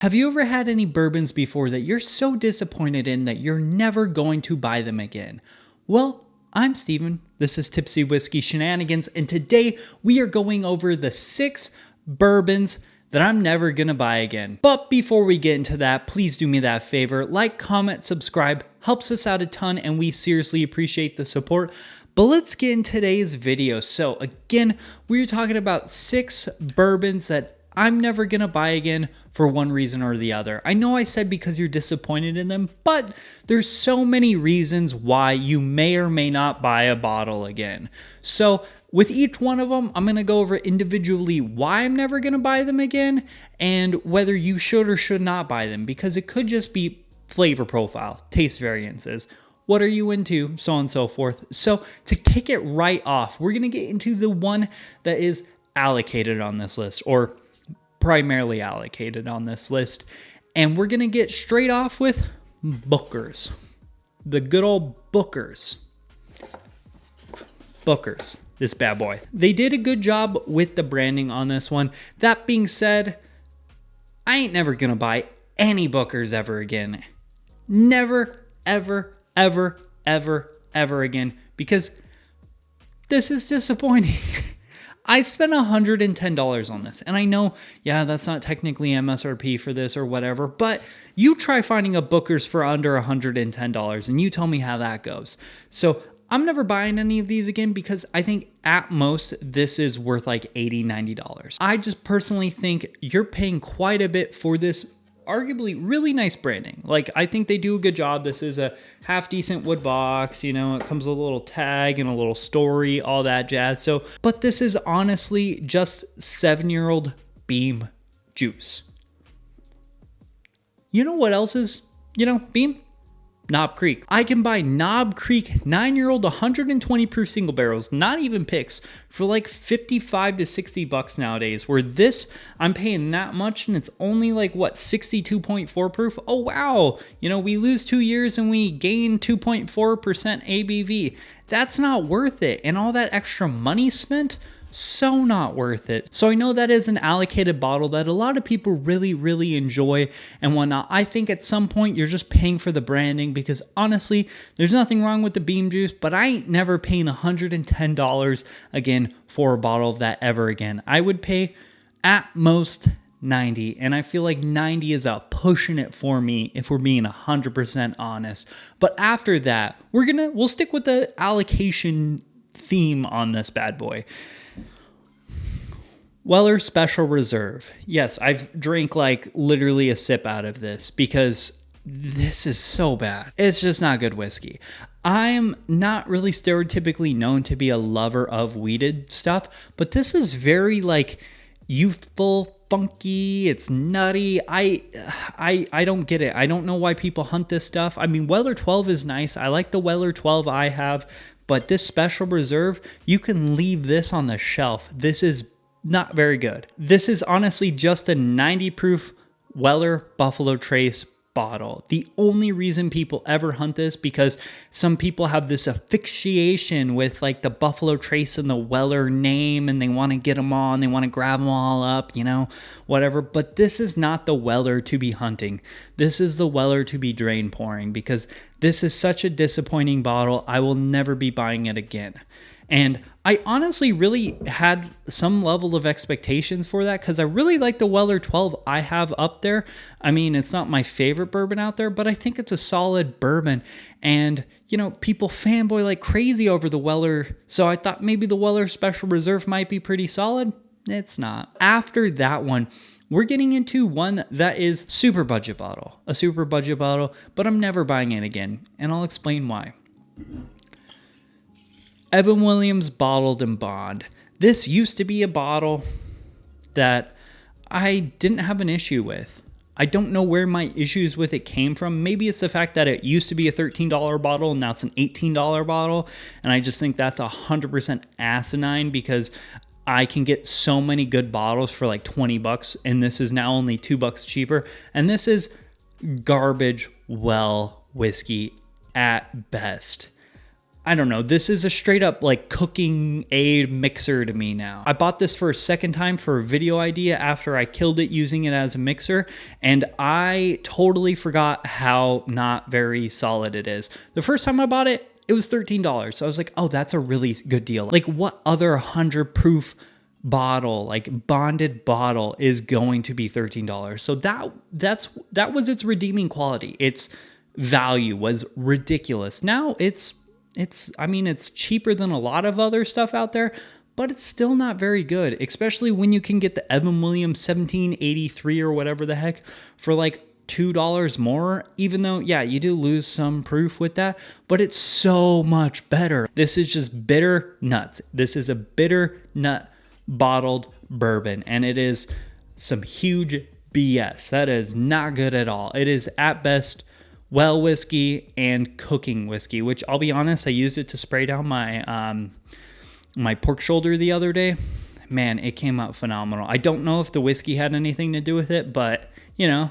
Have you ever had any bourbons before that you're so disappointed in that you're never going to buy them again? Well, I'm Steven. This is Tipsy Whiskey Shenanigans, and today we are going over the 6 bourbons that I'm never gonna buy again. But before we get into that, please do me that favor. Like, comment, subscribe. Helps us out a ton, and we seriously appreciate the support. But let's get in today's video. So again, we're talking about 6 bourbons that I'm never gonna buy again for one reason or the other. I know I said because you're disappointed in them, but there's so many reasons why you may or may not buy a bottle again. So with each one of them, I'm gonna go over individually why I'm never gonna buy them again and whether you should or should not buy them, because it could just be flavor profile, taste variances. What are you into? So on and so forth. So to kick it right off, we're gonna get into the one that is allocated on this list, or primarily allocated on this list, and we're gonna get straight off with Booker's. The good old Booker's. Booker's, this bad boy. They did a good job with the branding on this one. That being said, I ain't never gonna buy any Booker's ever again. Never, ever, ever, ever, ever again, because this is disappointing. I spent $110 on this, and I know, yeah, that's not technically MSRP for this or whatever, but you try finding a Booker's for under $110, and you tell me how that goes. So I'm never buying any of these again because I think at most this is worth like $80, $90. I just personally think you're paying quite a bit for this arguably really nice branding. Like, I think they do a good job. This is a half decent wood box, you know, it comes with a little tag and a little story, all that jazz. So, but this is honestly just 7-year-old Beam juice. You know what else is, Beam? Knob Creek. I can buy Knob Creek 9-year-old 120 proof single barrels, not even picks, for like 55 to 60 bucks nowadays, where this, I'm paying that much and it's only like, what, 62.4 proof? Oh, wow. We lose 2 years and we gain 2.4% ABV. That's not worth it. And all that extra money spent, so not worth it. So I know that is an allocated bottle that a lot of people really, really enjoy and whatnot. I think at some point you're just paying for the branding, because honestly, there's nothing wrong with the Beam juice, but I ain't never paying $110 again for a bottle of that ever again. I would pay at most 90, and I feel like 90 is out pushing it for me if we're being 100% honest. But after that, we'll stick with the allocation theme on this bad boy. Weller Special Reserve. Yes, I've drank like literally a sip out of this because this is so bad. It's just not good whiskey. I am not really stereotypically known to be a lover of weeded stuff, but this is very like youthful, funky, it's nutty. I don't get it. I don't know why people hunt this stuff. I mean, Weller 12 is nice. I like the Weller 12 I have, but this Special Reserve, you can leave this on the shelf. This is not very good. This is honestly just a 90 proof Weller Buffalo Trace bottle. The only reason people ever hunt this, because some people have this asphyxiation with like the Buffalo Trace and the Weller name, and they want to get them all and they want to grab them all up, whatever. But this is not the Weller to be hunting. This is the Weller to be drain pouring, because this is such a disappointing bottle. I will never be buying it again. And I honestly really had some level of expectations for that, because I really like the Weller 12 I have up there. I mean, it's not my favorite bourbon out there, but I think it's a solid bourbon. And, people fanboy like crazy over the Weller. So I thought maybe the Weller Special Reserve might be pretty solid. It's not. After that one, we're getting into one that is a super budget bottle, but I'm never buying it again. And I'll explain why. Evan Williams Bottled in Bond. This used to be a bottle that I didn't have an issue with. I don't know where my issues with it came from. Maybe it's the fact that it used to be a $13 bottle and now it's an $18 bottle. And I just think that's 100% asinine, because I can get so many good bottles for like 20 bucks and this is now only $2 cheaper. And this is garbage well whiskey at best. I don't know. This is a straight up like cooking aid mixer to me now. I bought this for a second time for a video idea after I killed it using it as a mixer, and I totally forgot how not very solid it is. The first time I bought it, it was $13. So I was like, oh, that's a really good deal. Like, what other 100 proof bottle, like bonded bottle, is going to be $13? So that was its redeeming quality. Its value was ridiculous. Now it's cheaper than a lot of other stuff out there, but it's still not very good, especially when you can get the Evan Williams 1783 or whatever the heck for like $2 more, even though, yeah, you do lose some proof with that, but it's so much better. This is just bitter nuts. This is a bitter nut bottled bourbon, and it is some huge BS. That is not good at all. It is at best well whiskey and cooking whiskey, which I'll be honest, I used it to spray down my my pork shoulder the other day. Man, it came out phenomenal. I don't know if the whiskey had anything to do with it, but you know,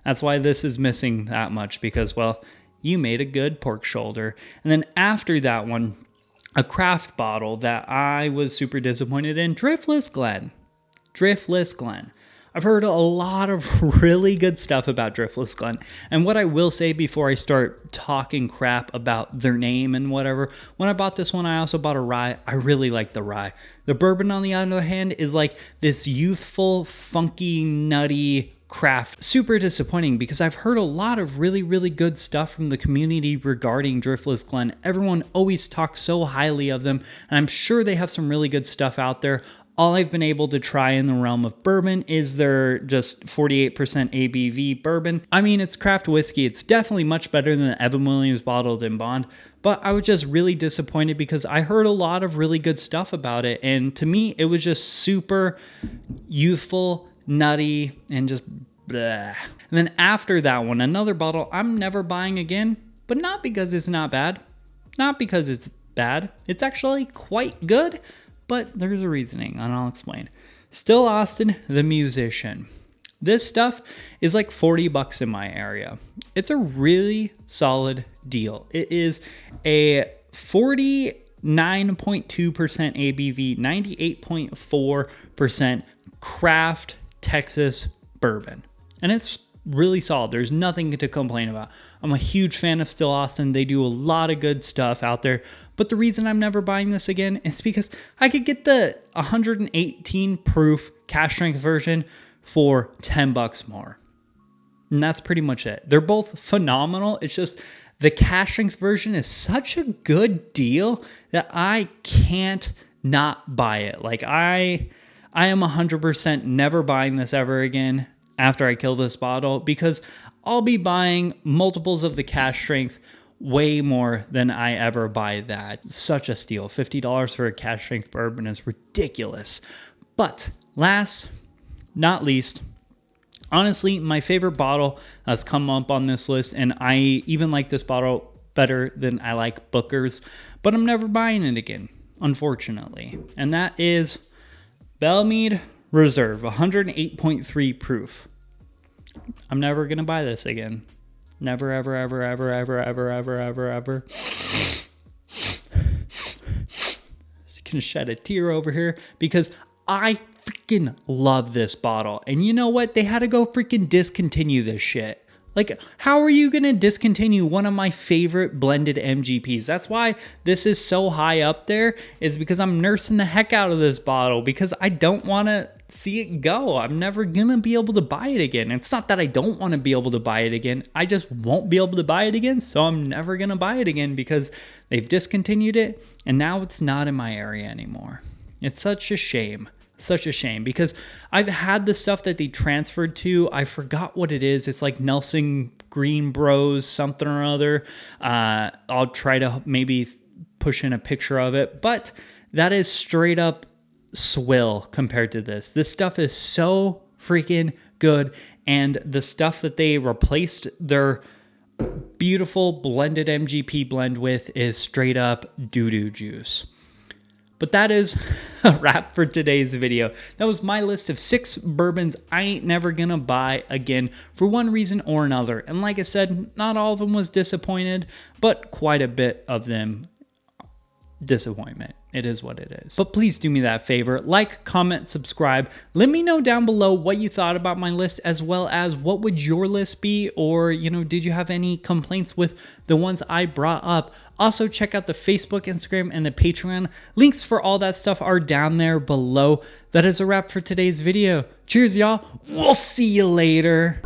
that's why this is missing that much, because, well, you made a good pork shoulder. And then after that one, a craft bottle that I was super disappointed in, Driftless Glen. Driftless Glen. I've heard a lot of really good stuff about Driftless Glen. And what I will say before I start talking crap about their name and whatever, when I bought this one, I also bought a rye. I really like the rye. The bourbon, on the other hand, is like this youthful, funky, nutty craft. Super disappointing, because I've heard a lot of really, really good stuff from the community regarding Driftless Glen. Everyone always talks so highly of them, and I'm sure they have some really good stuff out there. All I've been able to try in the realm of bourbon is their just 48% ABV bourbon. I mean, it's craft whiskey. It's definitely much better than the Evan Williams Bottled in Bond, but I was just really disappointed because I heard a lot of really good stuff about it, and to me, it was just super youthful, nutty, and just bleh. And then after that one, another bottle I'm never buying again, but not because it's not bad. Not because it's bad. It's actually quite good. But there's a reasoning, and I'll explain. Still Austin, the musician. This stuff is like $40 in my area. It's a really solid deal. It is a 49.2% ABV, 98.4% craft Texas bourbon. And it's really solid. There's nothing to complain about. I'm a huge fan of Still Austin. They do a lot of good stuff out there. But the reason I'm never buying this again is because I could get the 118 proof cash strength version for $10 more. And that's pretty much it. They're both phenomenal. It's just the cash strength version is such a good deal that I can't not buy it. Like I am 100% never buying this ever again after I kill this bottle, because I'll be buying multiples of the cash strength way more than I ever buy that. It's such a steal. $50 for a cash strength bourbon is ridiculous. But last, not least, honestly, my favorite bottle has come up on this list, and I even like this bottle better than I like Booker's, but I'm never buying it again, unfortunately. And that is Bellmead Reserve, 108.3 proof. I'm never going to buy this again. Never, ever, ever, ever, ever, ever, ever, ever, ever. Just gonna shed a tear over here because I freaking love this bottle. And you know what? They had to go freaking discontinue this shit. Like, how are you going to discontinue one of my favorite blended MGPs? That's why this is so high up there, is because I'm nursing the heck out of this bottle because I don't want to see it go. I'm never going to be able to buy it again. It's not that I don't want to be able to buy it again. I just won't be able to buy it again, so I'm never going to buy it again because they've discontinued it, and now it's not in my area anymore. It's such a shame. Such a shame, because I've had the stuff that they transferred to. I forgot what it is. It's like Nelson Green Bros something or other. I'll try to maybe push in a picture of it, but that is straight up swill compared to this. This stuff is so freaking good, and the stuff that they replaced their beautiful blended MGP blend with is straight up doo-doo juice. But that is a wrap for today's video. That was my list of 6 bourbons I ain't never gonna buy again for one reason or another. And like I said, not all of them was disappointed, but quite a bit of them disappointment. It is what it is. But please do me that favor, like, comment, subscribe. Let me know down below what you thought about my list, as well as what would your list be, or did you have any complaints with the ones I brought up? Also check out the Facebook, Instagram, and the Patreon. Links for all that stuff are down there below. That is a wrap for today's video. Cheers, y'all. We'll see you later.